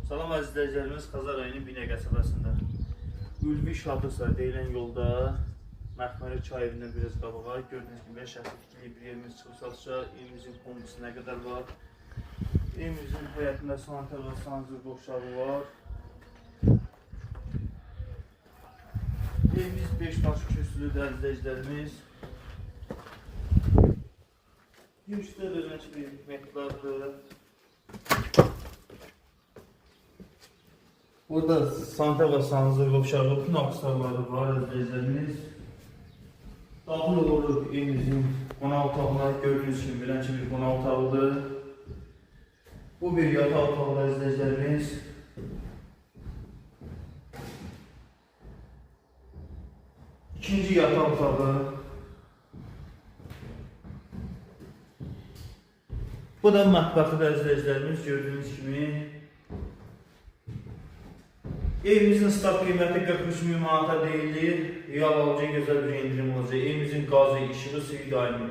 Salam əziz izləyicilərimiz, Xəzər rayonu Binə qəsəbəsində Ülvi Şadırsa deyilən yolda Məxməri çay evindən biraz qabağa gördüyünüz kimi şəhərli tikili bir evimiz çıxıb satışa. Evimizin kombisi nə qədər var? Evimizin həyətində sanitar və sanzur boşluğu var. Evimiz 5 daş kürsülüdür əziz izləyicilərimiz. Girişdə vermək bir hikmətlərdir. Burada sanitar və sanzur boşluğu bütün aksarları var əziz izləyicilərimiz. Daxil oluruq evimizin qonaq otağına. Gördüyünüz kimi bilən ki bir qonaq otağıdır. Bu bir yataq otağı izləyicilərimiz. İkinci yataq otağı. Bu da mətbəxidir izləyicilərimiz, gördüyünüz kimi. Evimizin start qiyməti 43.000 manata deyilir. Real alıcıya gözəl bir indirim olacaq. Evimizin qazı, işığı, suyu daimi.